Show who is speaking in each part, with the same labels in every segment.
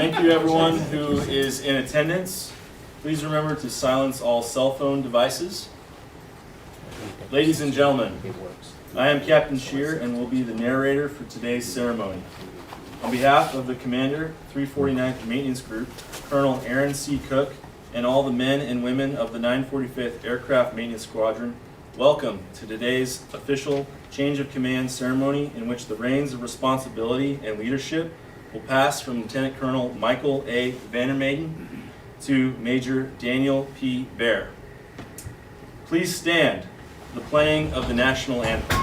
Speaker 1: Thank you everyone who is in attendance. Please remember to silence all cell phone devices. Ladies and gentlemen, I am Captain Shear and will be the narrator for today's ceremony. On behalf of the Commander, 349th Maintenance Group, Colonel Aaron C. Cook, and all the men and women of the 945th Aircraft Maintenance Squadron, welcome to today's official change of command ceremony in which the reins of responsibility and leadership will pass from Lieutenant Colonel Michael A. Vandermaiden to Major Daniel P. Baer. Please stand for the playing of the national anthem.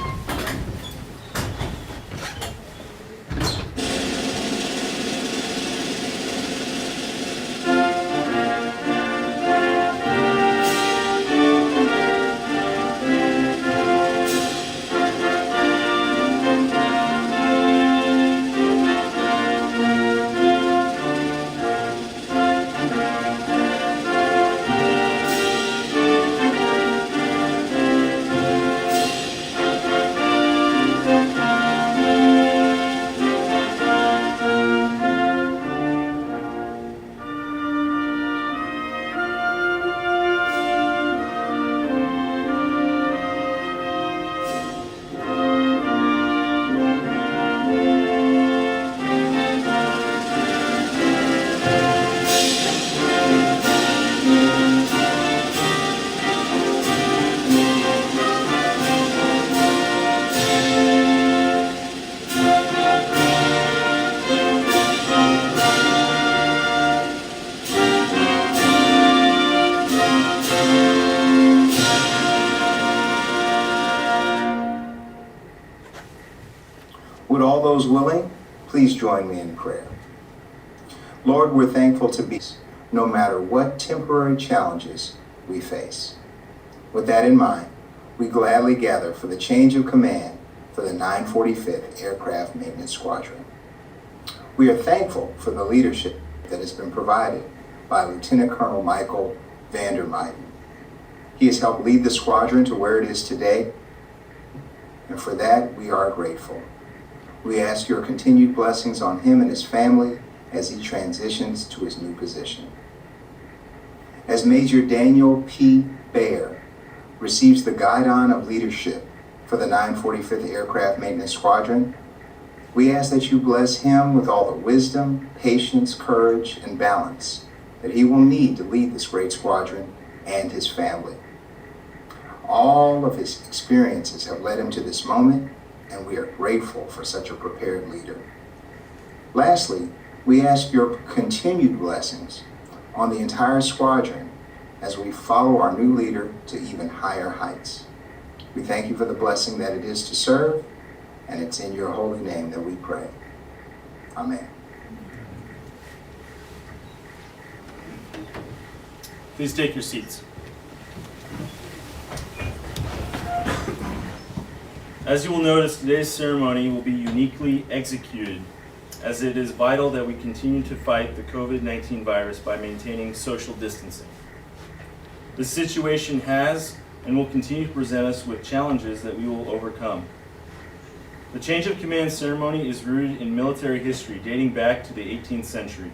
Speaker 2: Would all those willing, please join me in prayer. Lord, we're thankful to be no matter what temporary challenges we face. With that in mind, we gladly gather for the change of command for the 945th Aircraft Maintenance Squadron. We are thankful for the leadership that has been provided by Lieutenant Colonel Michael Vandermaiden. He has helped lead the squadron to where it is today, and for that we are grateful. We ask your continued blessings on him and his family as he transitions to his new position. As Major Daniel P. Baer receives the guidon of leadership for the 945th Aircraft Maintenance Squadron, we ask that you bless him with all the wisdom, patience, courage, and balance that he will need to lead this great squadron and his family. All of his experiences have led him to this moment, and we are grateful for such a prepared leader. Lastly, we ask your continued blessings on the entire squadron as we follow our new leader to even higher heights. We thank you for the blessing that it is to serve, and it's in your holy name that we pray. Amen.
Speaker 1: Please take your seats. As you will notice, today's ceremony will be uniquely executed, as it is vital that we continue to fight the COVID-19 virus by maintaining social distancing. This situation has and will continue to present us with challenges that we will overcome. The change of command ceremony is rooted in military history dating back to the 18th century.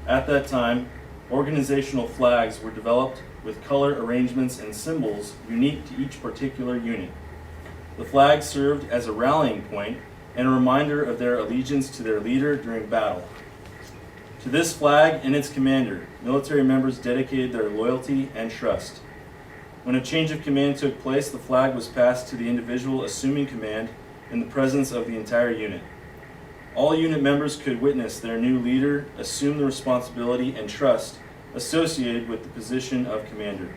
Speaker 1: At that time, organizational flags were developed with color arrangements and symbols unique to each particular unit. The flag served as a rallying point and a reminder of their allegiance to their leader during battle. To this flag and its commander, military members dedicated their loyalty and trust. When a change of command took place, the flag was passed to the individual assuming command in the presence of the entire unit. All unit members could witness their new leader assume the responsibility and trust associated with the position of commander.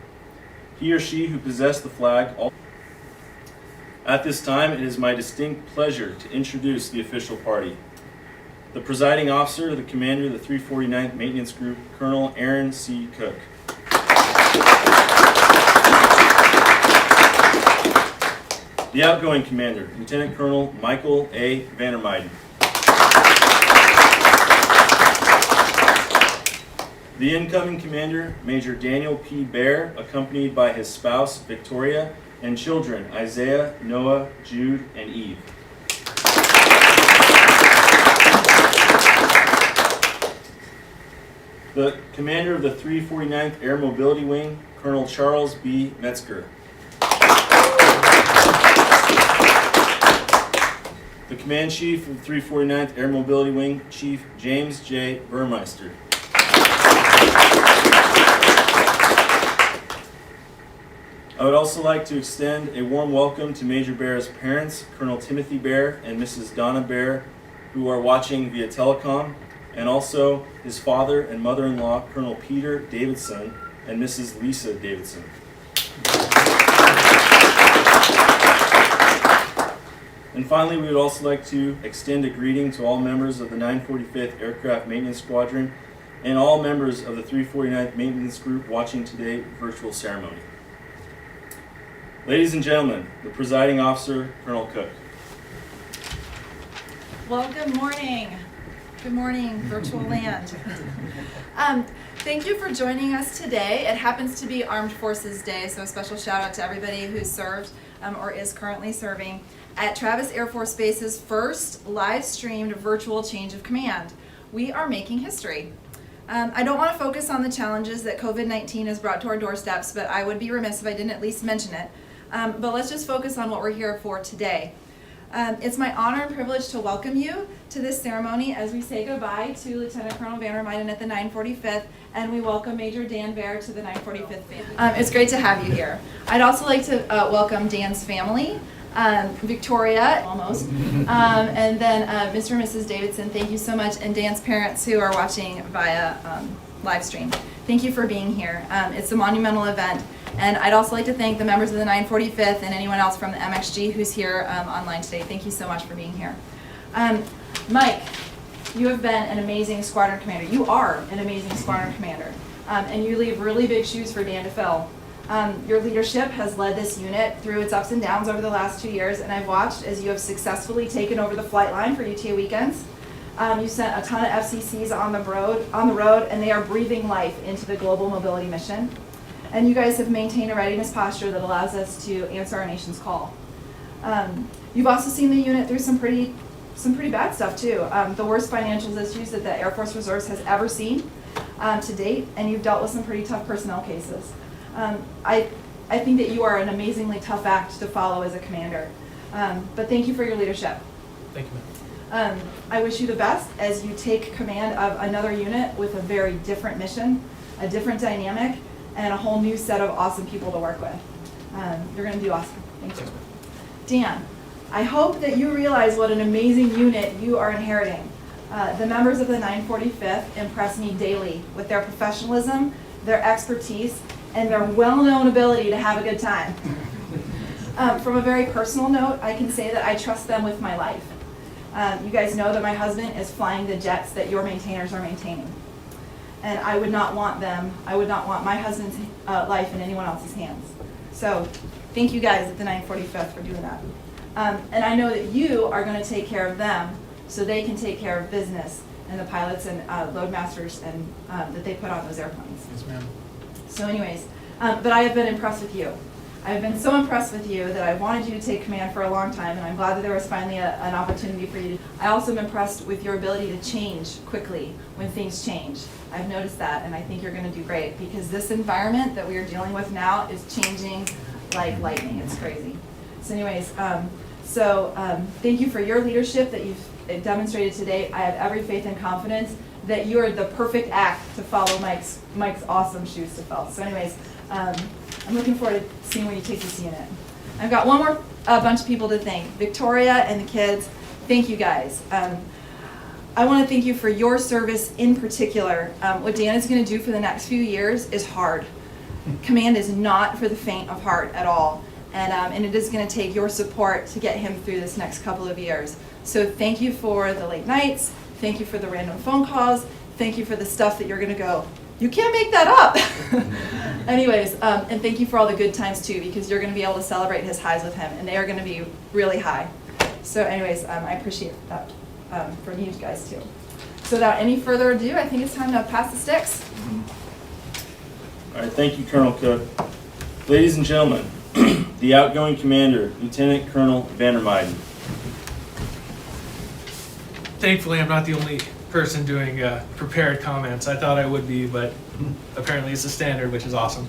Speaker 1: He or she who possessed the flag At this time, it is my distinct pleasure to introduce the official party. The presiding officer of the commander of the 349th Maintenance Group, Colonel Aaron C. Cook. The outgoing commander, Lieutenant Colonel Michael A. Vandermaiden. The incoming commander, Major Daniel P. Baer, accompanied by his spouse, Victoria, and children, Isaiah, Noah, Jude, and Eve. The commander of the 349th Air Mobility Wing, Colonel Charles B. Metzger. The Command Chief of the 349th Air Mobility Wing, Chief James J. Burmeister. I would also like to extend a warm welcome to Major Bear's parents, Colonel Timothy Bear and Mrs. Donna Bear, who are watching via telecom, and also his father and mother-in-law, Colonel Peter Davidson and Mrs. Lisa Davidson. And finally, we would also like to extend a greeting to all members of the 945th Aircraft Maintenance Squadron and all members of the 349th Maintenance Group watching today's virtual ceremony. Ladies and gentlemen, the presiding officer, Colonel Cook.
Speaker 3: Well, good morning. Good morning, virtual land. Thank you for joining us today. It happens to be Armed Forces Day, so a special shout out to everybody who served or is currently serving at Travis Air Force Base's first live streamed virtual change of command. We are making history. I don't want to focus on the challenges that COVID-19 has brought to our doorsteps, but I would be remiss if I didn't at least mention it. But let's just focus on what we're here for today. It's my honor and privilege to welcome you to this ceremony as we say goodbye to Lieutenant Colonel Van Muyden at the 945th, and we welcome Major Dan Bear to the 945th family. It's great to have you here. I'd also like to welcome Dan's family, Victoria, almost, and then Mr. and Mrs. Davidson, thank you so much, and Dan's parents who are watching via live stream. Thank you for being here. It's a monumental event. And I'd also like to thank the members of the 945th and anyone else from the MXG who's here online today. Thank you so much for being here. Mike, you have been an amazing squadron commander. You are an amazing squadron commander. And you leave really big shoes for Dan to fill. Your leadership has led this unit through its ups and downs over the last 2 years, and I've watched as you have successfully taken over the flight line for UTA weekends. You sent a ton of FCCs on the road, and they are breathing life into the global mobility mission. And you guys have maintained a readiness posture that allows us to answer our nation's call. You've also seen the unit through some pretty bad stuff too. The worst financial issues that the Air Force Reserves has ever seen to date, and you've dealt with some pretty tough personnel cases. I think that you are an amazingly tough act to follow as a commander. But thank you for your leadership.
Speaker 4: Thank you, ma'am.
Speaker 3: I wish you the best as you take command of another unit with a very different mission, a different dynamic, and a whole new set of awesome people to work with. You're going to do awesome. Thank you. Dan, I hope that you realize what an amazing unit you are inheriting. The members of the 945th impress me daily with their professionalism, their expertise, and their well-known ability to have a good time. From a very personal note, I can say that I trust them with my life. You guys know that my husband is flying the jets that your maintainers are maintaining. And I would not want my husband's life in anyone else's hands. So thank you guys at the 945th for doing that. And I know that you are going to take care of them so they can take care of business and the pilots and load masters and that they put on those airplanes.
Speaker 4: Yes, ma'am.
Speaker 3: So anyways, but I have been impressed with you. I've been so impressed with you that I wanted you to take command for a long time, and I'm glad that there was finally an opportunity for you to. I also am impressed with your ability to change quickly when things change. I've noticed that, and I think you're going to do great because this environment that we are dealing with now is changing like lightning. It's crazy. So anyways, thank you for your leadership that you've demonstrated today. I have every faith and confidence that you are the perfect act to follow Mike's awesome shoes to fill. So anyways, I'm looking forward to seeing where you take this unit. I've got one more bunch of people to thank. Victoria and the kids, thank you guys. I want to thank you for your service in particular. What Dan is going to do for the next few years is hard. Command is not for the faint of heart at all. And it is going to take your support to get him through this next couple of years. So thank you for the late nights. Thank you for the random phone calls. Thank you for the stuff that you're going to go, you can't make that up. Anyways, and thank you for all the good times too, because you're going to be able to celebrate his highs with him, and they are going to be really high. So anyways, I appreciate that from you guys too. So without any further ado, I think it's time to pass the sticks.
Speaker 1: All right, thank you, Colonel Cook. Ladies and gentlemen, the outgoing commander, Lieutenant Colonel Van Muyden.
Speaker 4: Thankfully, I'm not the only person doing prepared comments. I thought I would be, but apparently it's a standard, which is awesome.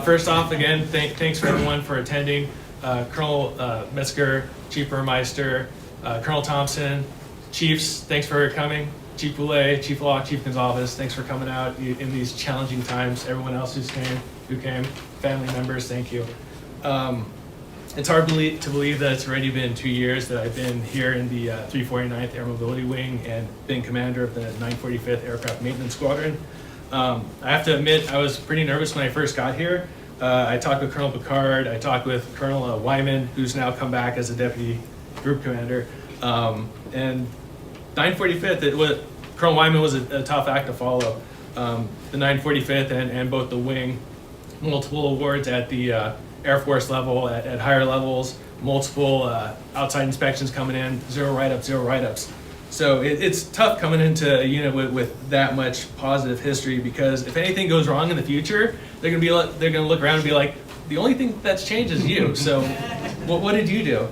Speaker 4: First off, again, thanks for everyone for attending. Colonel Metzger, Chief Burmeister, Colonel Thompson, Chiefs, thanks for coming. Chief Boulay, Chief Locke, Chief Gonzalez, thanks for coming out in these challenging times. Everyone else who came, family members, thank you. It's hard to believe that it's already been 2 years that I've been here in the 349th Air Mobility Wing and been commander of the 945th Aircraft Maintenance Squadron. I have to admit, I was pretty nervous when I first got here. I talked with Colonel Picard, I talked with Colonel Wyman, who's now come back as a deputy group commander. And 945th, Colonel Wyman was a tough act to follow. The 945th and both the wing, multiple awards at the Air Force level, at higher levels, multiple outside inspections coming in, zero write-ups. So it's tough coming into a unit with that much positive history, because if anything goes wrong in the future, they're gonna look around and be like, the only thing that's changed is you. So what did you do?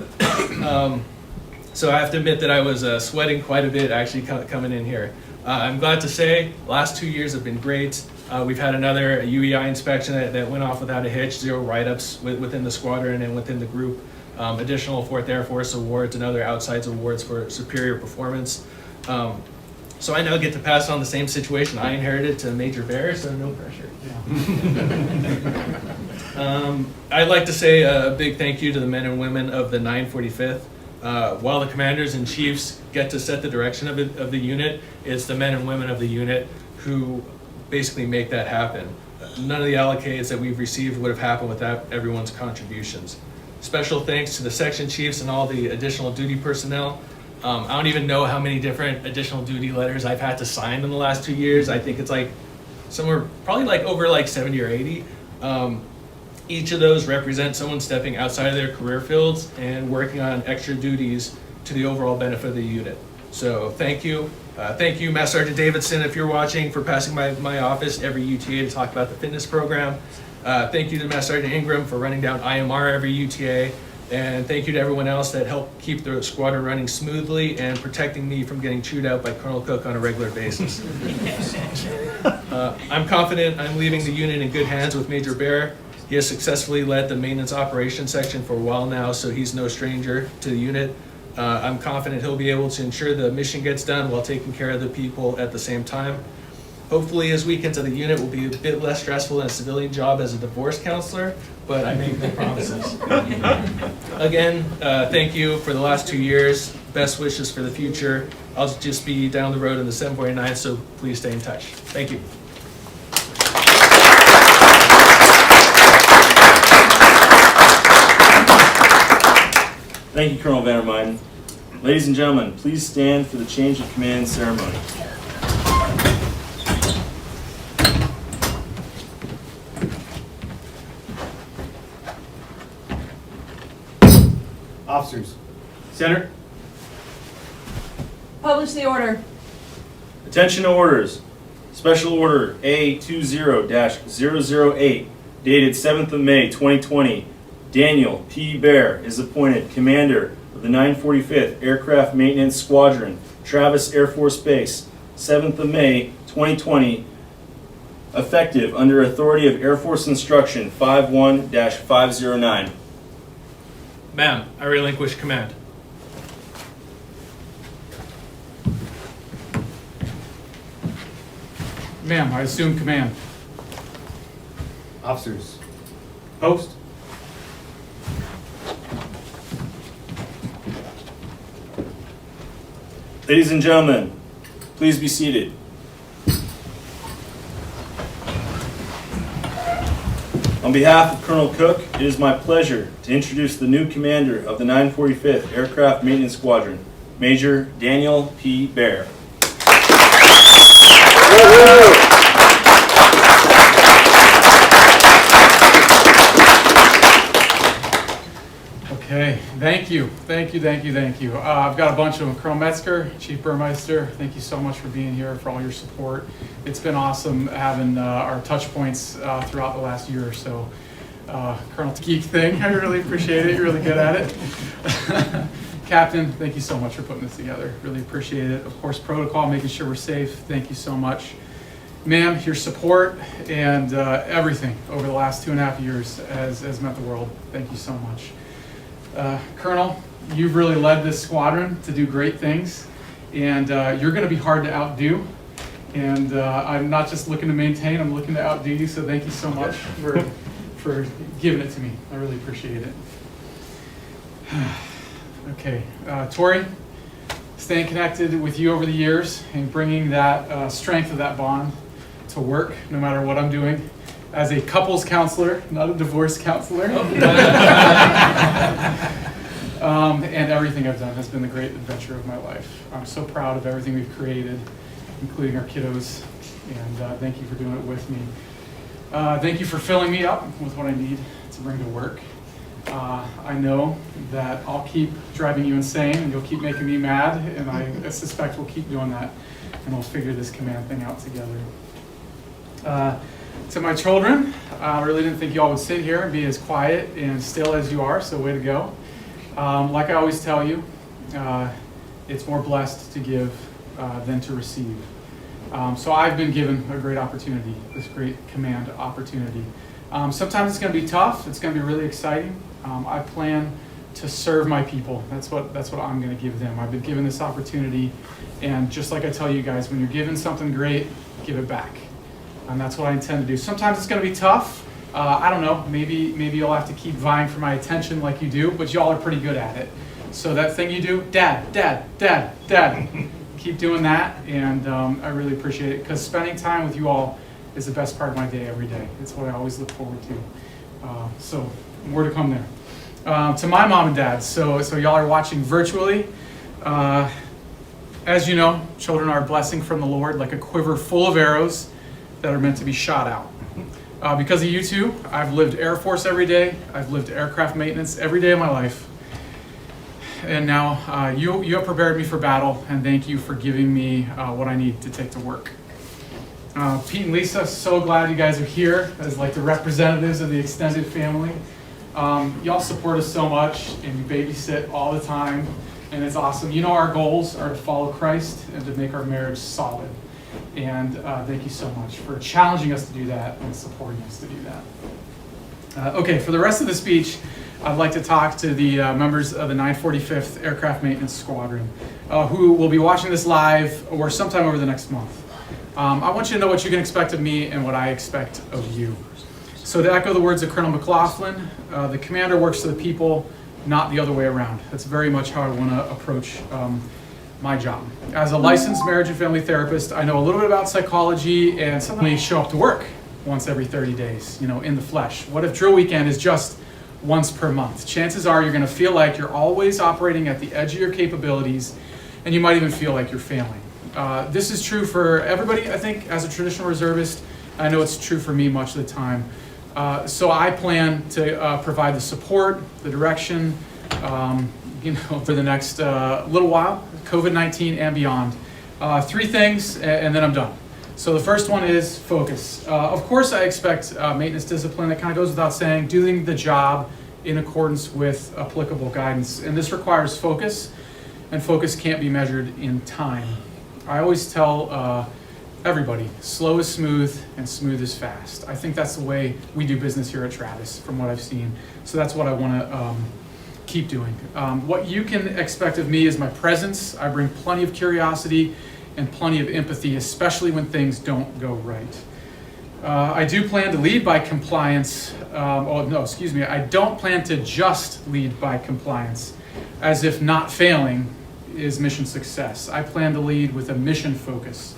Speaker 4: So I have to admit that I was sweating quite a bit actually coming in here. I'm glad to say last 2 years have been great. We've had another UEI inspection that went off without a hitch, zero write-ups within the squadron and within the group. Additional 4th Air Force awards and other outside awards for superior performance. So I now get to pass on the same situation I inherited to Major Bear, so no pressure. I'd like to say a big thank you to the men and women of the 945th. While the commanders and chiefs get to set the direction of the unit, it's the men and women of the unit who basically make that happen. None of the allocates that we've received would have happened without everyone's contributions. Special thanks to the section chiefs and all the additional duty personnel. I don't even know how many different additional duty letters I've had to sign in the last 2 years. I think it's like somewhere, probably like over like 70 or 80. Each of those represent someone stepping outside of their career fields and working on extra duties to the overall benefit of the unit. So thank you. Thank you, Master Sergeant Davidson, if you're watching, for passing my office every UTA to talk about the fitness program. Thank you to Master Sergeant Ingram for running down IMR every UTA. And thank you to everyone else that helped keep the squadron running smoothly and protecting me from getting chewed out by Colonel Cook on a regular basis. I'm confident I'm leaving the unit in good hands with Major Bear. He has successfully led the maintenance operations section for a while now, so he's no stranger to the unit. I'm confident he'll be able to ensure the mission gets done while taking care of the people at the same time. Hopefully his weekends at the unit will be a bit less stressful than a civilian job as a divorce counselor, but I make no promises. Again, thank you for the last 2 years. Best wishes for the future. I'll just be down the road in the 749th, so please stay in touch. Thank you.
Speaker 1: Thank you, Colonel Vandermeiden. Ladies and gentlemen, please stand for the change of command ceremony.
Speaker 5: Officers, center.
Speaker 3: Publish the order.
Speaker 1: Attention to orders. Special Order A20-008, dated 7th of May 2020. Daniel P. Bear is appointed Commander of the 945th Aircraft Maintenance Squadron, Travis Air Force Base, 7th of May 2020, effective under authority of Air Force Instruction 51-509.
Speaker 4: Ma'am, I relinquish command.
Speaker 5: Ma'am, I assume command. Officers, post.
Speaker 1: Ladies and gentlemen, please be seated. On behalf of Colonel Cook, it is my pleasure to introduce the new commander of the 945th Aircraft Maintenance Squadron, Major Daniel P. Bear.
Speaker 5: Okay, thank you. I've got a bunch of them. Colonel Metzger, Chief Burmeister, thank you so much for being here, for all your support. It's been awesome having our touch points throughout the last year or so. Colonel Geek thing, I really appreciate it. You're really good at it. Captain, thank you so much for putting this together. Really appreciate it. Of course, protocol, making sure we're safe. Thank you so much. Ma'am, your support and everything over the last 2.5 years has meant the world. Thank you so much. Colonel, you've really led this squadron to do great things, and you're going to be hard to outdo. And I'm not just looking to maintain, I'm looking to outdo you, so thank you so much for giving it to me. I really appreciate it. Okay, Tori, staying connected with you over the years and bringing that strength of that bond to work, no matter what I'm doing, as a couples counselor, not a divorce counselor. And everything I've done has been the great adventure of my life. I'm so proud of everything we've created, including our kiddos, and thank you for doing it with me. Thank you for filling me up with what I need to bring to work. I know that I'll keep driving you insane, and you'll keep making me mad, and I suspect we'll keep doing that, and we'll figure this command thing out together. To my children, I really didn't think you all would sit here and be as quiet and still as you are, so way to go. Like I always tell you, it's more blessed to give than to receive. So I've been given a great opportunity, this great command opportunity. Sometimes it's going to be tough. It's going to be really exciting. I plan to serve my people. That's what I'm going to give them. I've been given this opportunity, and just like I tell you guys, when you're given something great, give it back. And that's what I intend to do. Sometimes it's going to be tough. I don't know. Maybe you'll have to keep vying for my attention like you do, but y'all are pretty good at it. So that thing you do, Dad, Dad, Dad, Dad. Keep doing that, and I really appreciate it, because spending time with you all is the best part of my day every day. It's what I always look forward to. So more to come there. To my mom and dad, so y'all are watching virtually. As you know, children are a blessing from the Lord, like a quiver full of arrows that are meant to be shot out. Because of you two, I've lived Air Force every day. I've lived aircraft maintenance every day of my life. And now you have prepared me for battle, and thank you for giving me what I need to take to work. Pete and Lisa, so glad you guys are here as like the representatives of the extended family. Y'all support us so much, and you babysit all the time, and it's awesome. You know our goals are to follow Christ and to make our marriage solid. And thank you so much for challenging us to do that and supporting us to do that. Okay, for the rest of the speech, I'd like to talk to the members of the 945th Aircraft Maintenance Squadron who will be watching this live or sometime over the next month. I want you to know what you can expect of me and what I expect of you. So to echo the words of Colonel McLaughlin, the commander works for the people, not the other way around. That's very much how I want to approach my job. As a licensed marriage and family therapist, I know a little bit about psychology, and suddenly show up to work once every 30 days, in the flesh. What if drill weekend is just once per month? Chances are you're going to feel like you're always operating at the edge of your capabilities, and you might even feel like you're failing. This is true for everybody, I think, as a traditional reservist. I know it's true for me much of the time. So I plan to provide the support, the direction, for the next little while, COVID-19 and beyond. 3 things, and then I'm done. So the first one is focus. Of course, I expect maintenance discipline. That kind of goes without saying, doing the job in accordance with applicable guidance. And this requires focus, and focus can't be measured in time. I always tell everybody, slow is smooth and smooth is fast. I think that's the way we do business here at Travis, from what I've seen. So that's what I want to keep doing. What you can expect of me is my presence. I bring plenty of curiosity and plenty of empathy, especially when things don't go right. I do plan to lead by compliance. I don't plan to just lead by compliance, as if not failing is mission success. I plan to lead with a mission focus.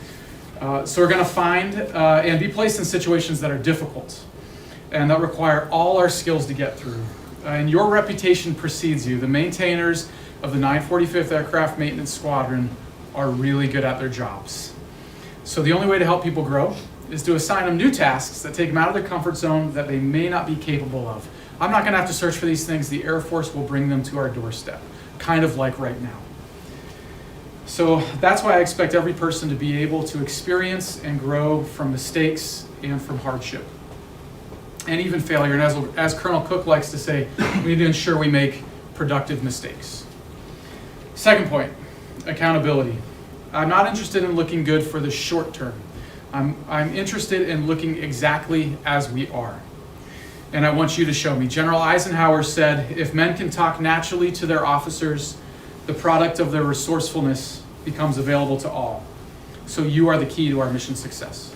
Speaker 5: So we're going to find and be placed in situations that are difficult and that require all our skills to get through. And your reputation precedes you. The maintainers of the 945th Aircraft Maintenance Squadron are really good at their jobs. So the only way to help people grow is to assign them new tasks that take them out of their comfort zone that they may not be capable of. I'm not going to have to search for these things. The Air Force will bring them to our doorstep, kind of like right now. So that's why I expect every person to be able to experience and grow from mistakes and from hardship, and even failure. And as Colonel Cook likes to say, we need to ensure we make productive mistakes. Second point, accountability. I'm not interested in looking good for the short term. I'm interested in looking exactly as we are. And I want you to show me. General Eisenhower said, if men can talk naturally to their officers, the product of their resourcefulness becomes available to all. So you are the key to our mission success.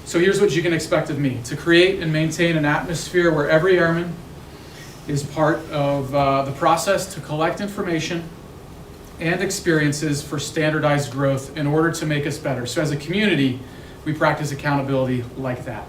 Speaker 5: So here's what you can expect of me: to create and maintain an atmosphere where every airman is part of the process to collect information and experiences for standardized growth in order to make us better. So as a community, we practice accountability like that.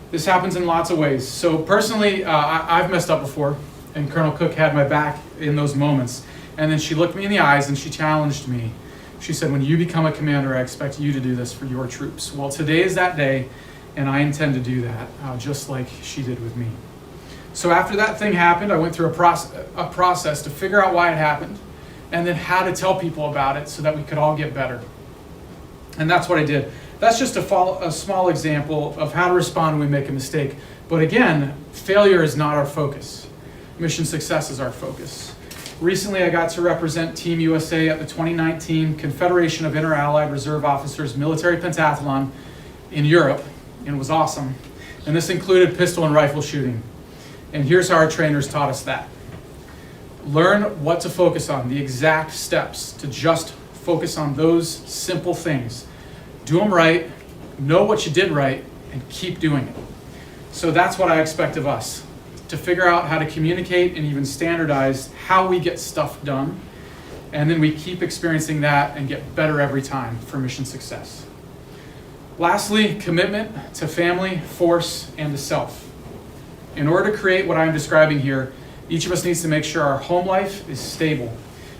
Speaker 5: This happens in lots of ways. So personally, I've messed up before, and Colonel Cook had my back in those moments. And then she looked me in the eyes and she challenged me. She said, when you become a commander, I expect you to do this for your troops. Well, today is that day, and I intend to do that, just like she did with me. So after that thing happened, I went through a process to figure out why it happened, and then how to tell people about it so that we could all get better. And that's what I did. That's just a small example of how to respond when we make a mistake. But again, failure is not our focus. Mission success is our focus. Recently, I got to represent Team USA at the 2019 Confederation of Inter-Allied Reserve Officers Military Pentathlon in Europe, and it was awesome. And this included pistol and rifle shooting. And here's how our trainers taught us that. Learn what to focus on, the exact steps to just focus on those simple things. Do them right, know what you did right, and keep doing it. So that's what I expect of us, to figure out how to communicate and even standardize how we get stuff done. And then we keep experiencing that and get better every time for mission success. Lastly, commitment to family, force, and to self. In order to create what I'm describing here, each of us needs to make sure our home life is stable,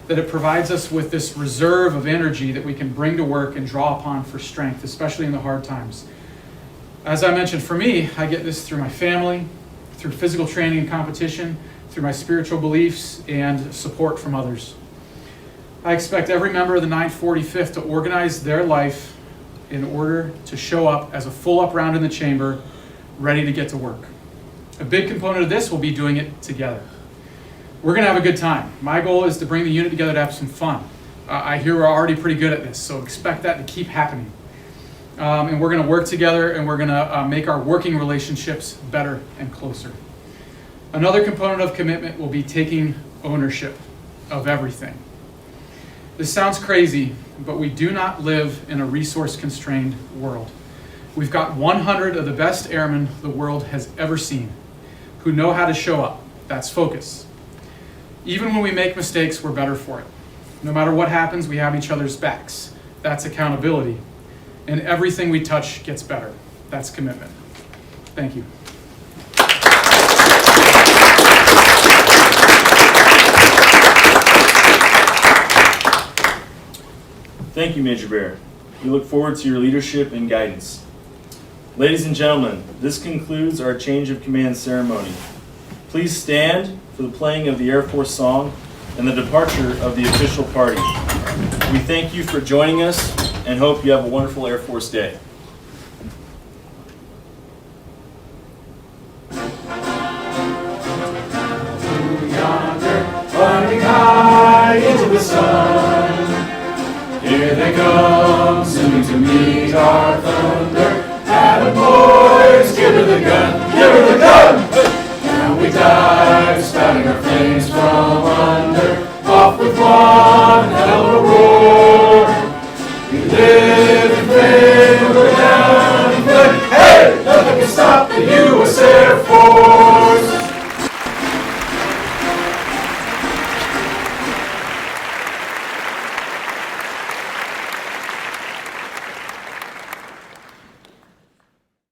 Speaker 5: that it provides us with this reserve of energy that we can bring to work and draw upon for strength, especially in the hard times. As I mentioned, for me, I get this through my family, through physical training and competition, through my spiritual beliefs, and support from others. I expect every member of the 945th to organize their life in order to show up as a full up round in the chamber, ready to get to work. A big component of this will be doing it together. We're going to have a good time. My goal is to bring the unit together to have some fun. I hear we're already pretty good at this, so expect that to keep happening. And we're going to work together, and we're going to make our working relationships better and closer. Another component of commitment will be taking ownership of everything. This sounds crazy, but we do not live in a resource-constrained world. We've got 100 of the best airmen the world has ever seen who know how to show up. That's focus. Even when we make mistakes, we're better for it. No matter what happens, we have each other's backs. That's accountability. And everything we touch gets better. That's commitment. Thank you.
Speaker 1: Thank you, Major Bear. We look forward to your leadership and guidance. Ladies and gentlemen, this concludes our change of command ceremony. Please stand for the playing of the Air Force song and the departure of the official party. We thank you for joining us and hope you have a wonderful Air Force Day.
Speaker 6: Yonder, flying high into the sun, here they come, soon to meet our thunder. Atta boys, give her the gun, give her the gun! Now we dive, spouting our flames from under, off with one hell of a